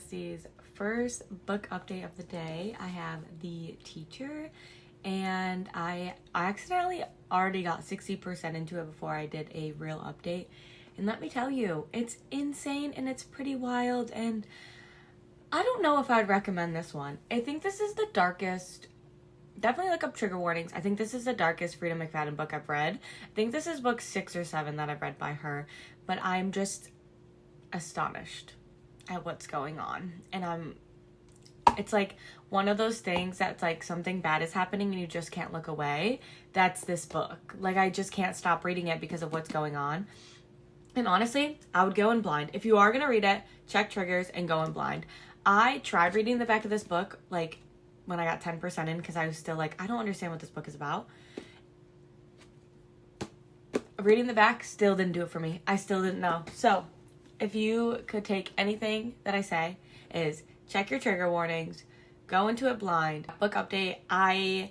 besties. First book update of the day. I have The Teacher, and I accidentally already got 60% into it before I did a real update. And let me tell you, it's insane and it's pretty wild, and I don't know if I'd recommend this one. I think this is the darkest. Definitely look up trigger warnings. I think this is the darkest Freida McFadden book I've read. I think this is book 6 or 7 that I've read by her, but I'm just astonished at what's going on. And it's like one of those things that's like something bad is happening and you just can't look away. That's this book. Like, I just can't stop reading it because of what's going on. And honestly, I would go in blind. If you are going to read it, check triggers and go in blind. I tried reading the back of this book, like, when I got 10% in, because I was still like, I don't understand what this book is about. Reading the back still didn't do it for me. I still didn't know. So, if you could take anything that I say, is check your trigger warnings, go into it blind. Book update, I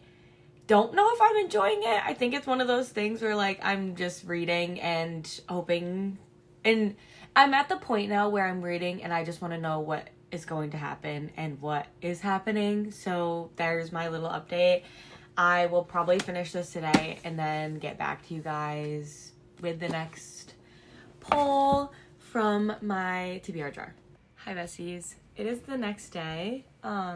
don't know if I'm enjoying it. I think it's one of those things where, like, I'm just reading and hoping, and I'm at the point now where I'm reading and I just want to know what is going to happen and what is happening. So there's my little update. I will probably finish this today and then get back to you guys with the next poll from my TBR jar. Hi besties, it is the next day. I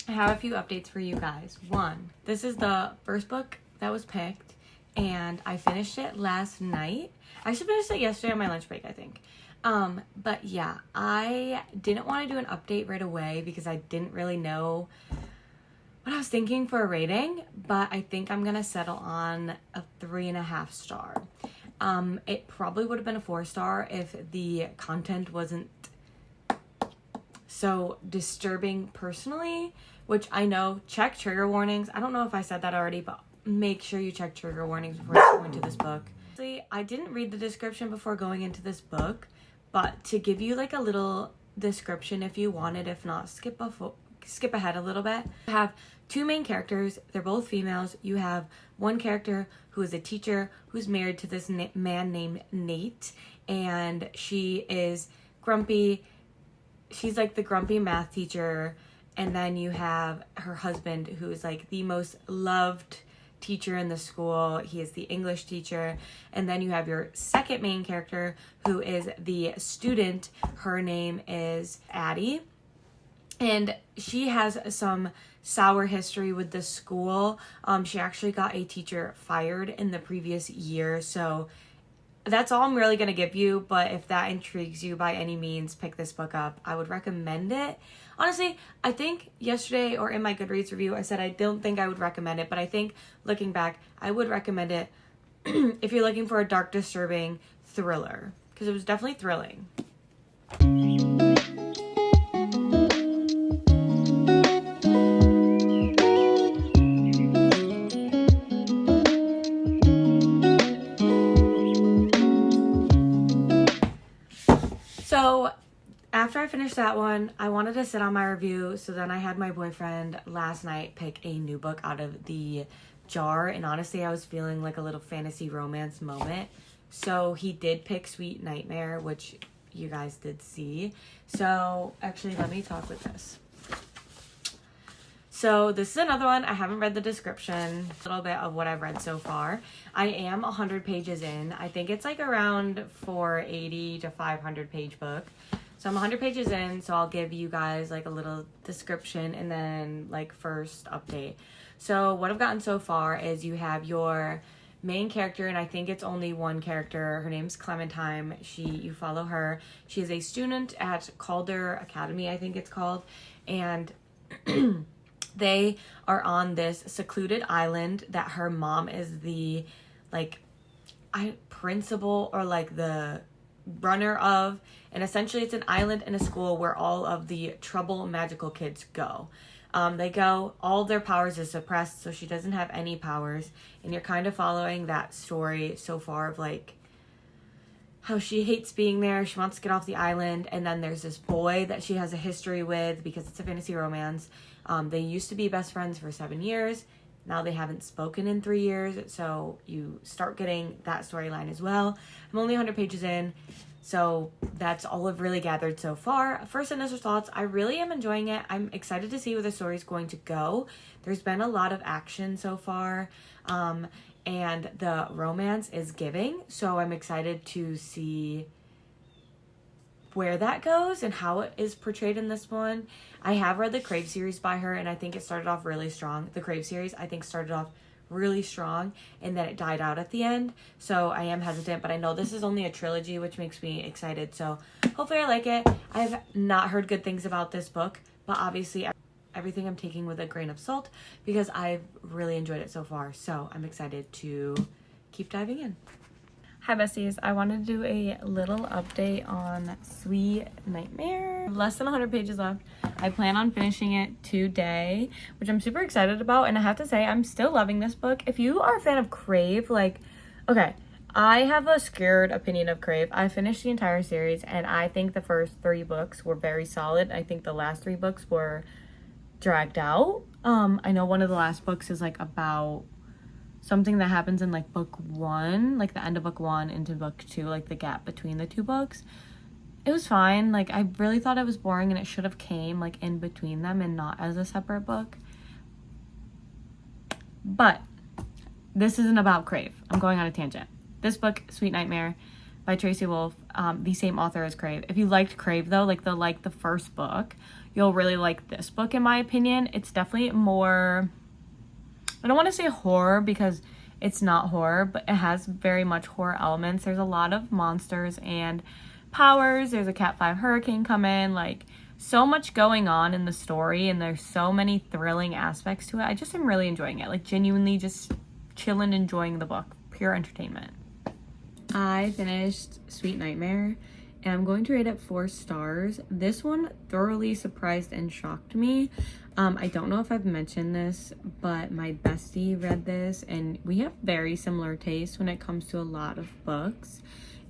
have a few updates for you guys. One, this is the first book that was picked and I finished it last night. I actually finished it yesterday on my lunch break, I think. But yeah, I didn't want to do an update right away because I didn't really know what I was thinking for a rating, but I think I'm gonna settle on a 3.5 star. It probably would have been a 4 star if the content wasn't so disturbing personally, which I know, check trigger warnings. I don't know if I said that already, but make sure you check trigger warnings before you go into this book. I didn't read the description before going into this book, but to give you like a little description if you wanted, if not, skip ahead a little bit. You have 2 main characters. They're both females. You have one character who is a teacher who's married to this man named Nate, and she is grumpy. She's like the grumpy math teacher. And then you have her husband, who is like the most loved teacher in the school. He is the English teacher. And then you have your second main character, who is the student. Her name is Addie, and she has some sour history with the school. She actually got a teacher fired in the previous year. So that's all I'm really going to give you, but if that intrigues you by any means, pick this book up. I would recommend it. Honestly, I think yesterday or in my Goodreads review, I said I don't think I would recommend it, but I think looking back, I would recommend it if you're looking for a dark, disturbing thriller, because it was definitely thrilling. So after I finished that one, I wanted to sit on my review, so then I had my boyfriend last night pick a new book out of the jar, and honestly, I was feeling like a little fantasy romance moment. So he did pick Sweet Nightmare, which you guys did see. So actually, let me talk with this. So this is another one. I haven't read the description, a little bit of what I've read so far. I am 100 pages in. I think it's like around 480 to 500 page book. So I'm 100 pages in, so I'll give you guys like a little description and then like first update. So what I've gotten so far is you have your main character, and I think it's only one character. Her name's Clementine. You follow her. She is a student at Calder Academy, I think it's called, and they are on this secluded island that her mom is the principal or like the runner of, and essentially it's an island in a school where all of the trouble magical kids go. They go, all of their powers are suppressed, so she doesn't have any powers, and you're kind of following that story so far of like how she hates being there, she wants to get off the island, and then there's this boy that she has a history with because it's a fantasy romance. They used to be best friends for 7 years, Now they haven't spoken in 3 years, so you start getting that storyline as well. I'm only 100 pages in, so that's all I've really gathered so far. First initial thoughts, I really am enjoying it. I'm excited to see where the story's going to go. There's been a lot of action so far, and the romance is giving, so I'm excited to see where that goes and how it is portrayed in this one. I have read the Crave series by her, and I think it started off really strong. The Crave series, I think, started off really strong, and then it died out at the end. So I am hesitant, but I know this is only a trilogy, which makes me excited. So hopefully I like it. I've not heard good things about this book, but obviously everything I'm taking with a grain of salt because I've really enjoyed it so far. So I'm excited to keep diving in. Hi besties, I wanted to do a little update on Sweet Nightmare. Less than 100 pages left. I plan on finishing it today, which I'm super excited about, and I have to say I'm still loving this book. If you are a fan of Crave, like, okay, I have a scared opinion of Crave. I finished the entire series, and I think the first 3 books were very solid. I think the last 3 books were dragged out. I know one of the last books is like about something that happens in like book 1, like the end of book 1 into book 2, like the gap between the 2 books. It was fine. Like, I really thought it was boring, and it should have came like in between them and not as a separate book. But this isn't about Crave. I'm going on a tangent. This book, Sweet Nightmare by Tracy Wolff, the same author as Crave. If you liked Crave though, like the first book, you'll really like this book in my opinion. It's definitely more, I don't want to say horror because it's not horror, but it has very much horror elements. There's a lot of monsters and powers. There's a Cat 5 hurricane coming, like so much going on in the story, and there's so many thrilling aspects to it. I just am really enjoying it, like genuinely just chilling, enjoying the book, pure entertainment. I finished Sweet Nightmare, and I'm going to rate it 4 stars. This one thoroughly surprised and shocked me. I don't know if I've mentioned this, but my bestie read this, and we have very similar tastes when it comes to a lot of books,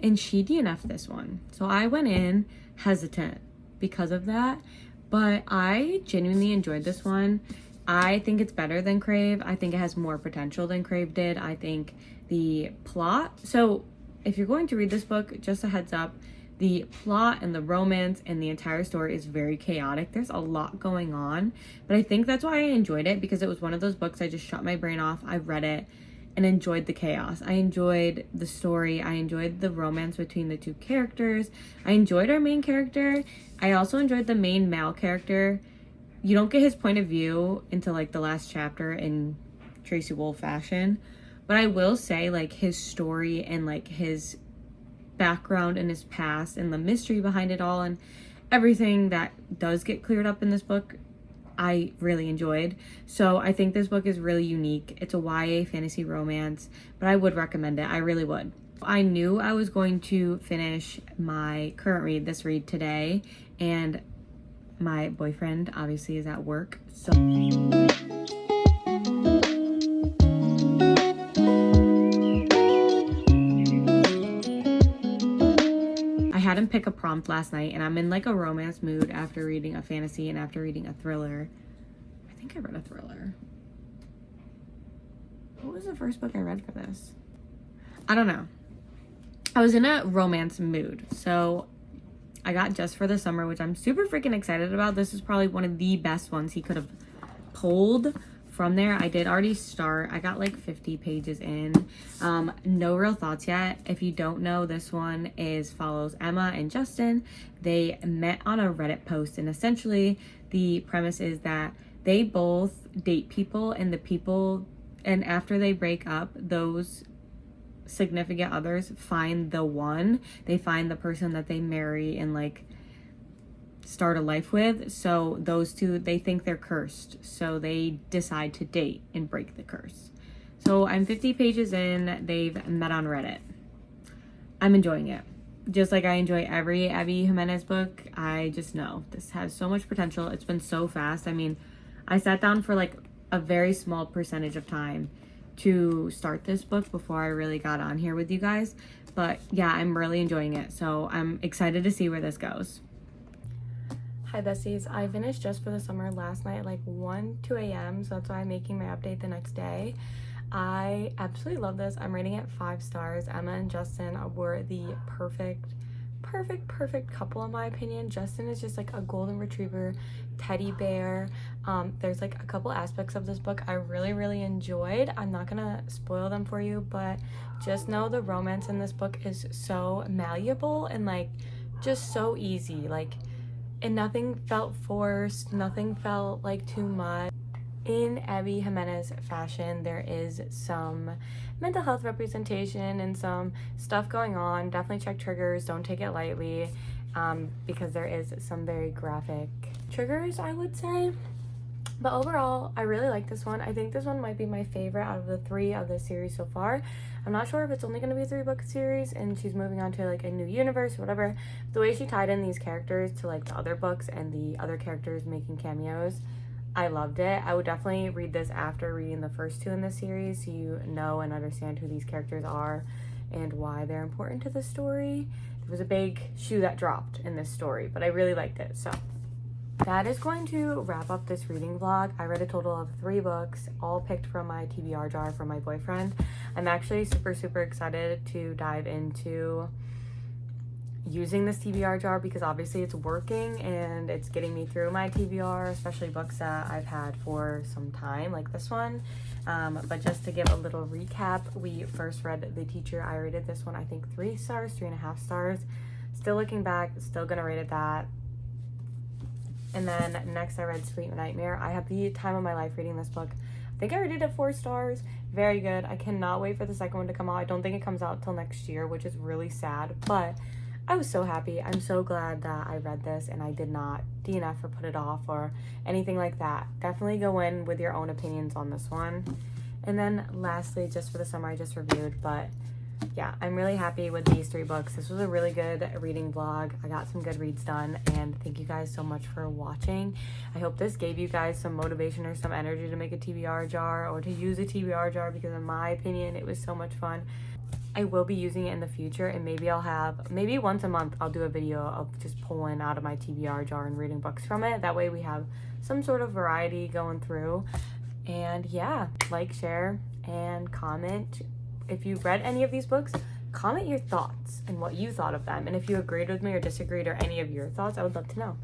and she DNF'd this one. So I went in hesitant because of that, but I genuinely enjoyed this one. I think it's better than Crave. I think it has more potential than Crave did. I think the plot, so if you're going to read this book, just a heads up, the plot and the romance and the entire story is very chaotic. There's a lot going on, but I think that's why I enjoyed it, because it was one of those books I just shut my brain off. I read it and enjoyed the chaos. I enjoyed the story. I enjoyed the romance between the 2 characters. I enjoyed our main character. I also enjoyed the main male character. You don't get his point of view until like the last chapter in Tracy Wolff fashion, but I will say like his story and like his background and his past and the mystery behind it all and everything that does get cleared up in this book, I really enjoyed. So I think this book is really unique. It's a YA fantasy romance, but I would recommend it. I really would. I knew I was going to finish my current read, this read today, and my boyfriend obviously is at work, so I had him pick a prompt last night, and I'm in like a romance mood after reading a fantasy and after reading a thriller. I think I read a thriller. What was the first book I read for this? I don't know. I was in a romance mood, so I got Just for the Summer, which I'm super freaking excited about. This is probably one of the best ones he could have pulled from there. I did already start. I got like 50 pages in. No real thoughts yet. If you don't know, this one follows Emma and Justin. They met on a Reddit post, and essentially the premise is that they both date people, and after they break up, those significant others find the one. They find the person that they marry and like start a life with. So those 2, they think they're cursed, so they decide to date and break the curse. So I'm 50 pages in. They've met on Reddit. I'm enjoying it, just like I enjoy every Abby Jimenez book. I just know this has so much potential. It's been so fast. I mean, I sat down for like a very small percentage of time to start this book before I really got on here with you guys, but yeah, I'm really enjoying it, so I'm excited to see where this goes. Hi besties, I finished Just for the Summer last night at like 2 a.m. so that's why I'm making my update the next day. I absolutely love this. I'm rating it 5 stars. Emma and Justin were the perfect couple in my opinion. Justin is just like a golden retriever teddy bear. There's like a couple aspects of this book I really enjoyed. I'm not gonna spoil them for you, but just know the romance in this book is so malleable and like just so easy, like, and nothing felt forced, nothing felt like too much. In Abby Jimenez fashion, there is some mental health representation and some stuff going on. Definitely check triggers, don't take it lightly, because there is some very graphic triggers, I would say. But overall, I really like this one. I think this one might be my favorite out of the 3 of this series so far. I'm not sure if it's only going to be a 3-book series and she's moving on to like a new universe or whatever. The way she tied in these characters to like the other books and the other characters making cameos, I loved it. I would definitely read this after reading the first 2 in the series so you know and understand who these characters are and why they're important to the story. There was a big shoe that dropped in this story, but I really liked it. So that is going to wrap up this reading vlog. I read a total of 3 books, all picked from my TBR jar from my boyfriend. I'm actually super excited to dive into using this TBR jar because obviously it's working and it's getting me through my TBR, especially books that I've had for some time like this one. But just to give a little recap, we first read The Teacher. I rated this one I think 3 stars, 3.5 stars. Still looking back, still gonna rate it that. And then next I read Sweet Nightmare. I had the time of my life reading this book. I think I rated it 4 stars. Very good. I cannot wait for the second one to come out. I don't think it comes out till next year, which is really sad, but I was so happy. I'm so glad that I read this and I did not DNF or put it off or anything like that. Definitely go in with your own opinions on this one. And then lastly, Just for the Summer, I just reviewed, but yeah, I'm really happy with these 3 books. This was a really good reading vlog. I got some good reads done, and thank you guys so much for watching. I hope this gave you guys some motivation or some energy to make a TBR jar or to use a TBR jar because in my opinion, it was so much fun. I will be using it in the future, and maybe once a month I'll do a video of just pulling out of my TBR jar and reading books from it. That way we have some sort of variety going through. And yeah, like, share, and comment. If you read any of these books, comment your thoughts and what you thought of them. And if you agreed with me or disagreed or any of your thoughts, I would love to know.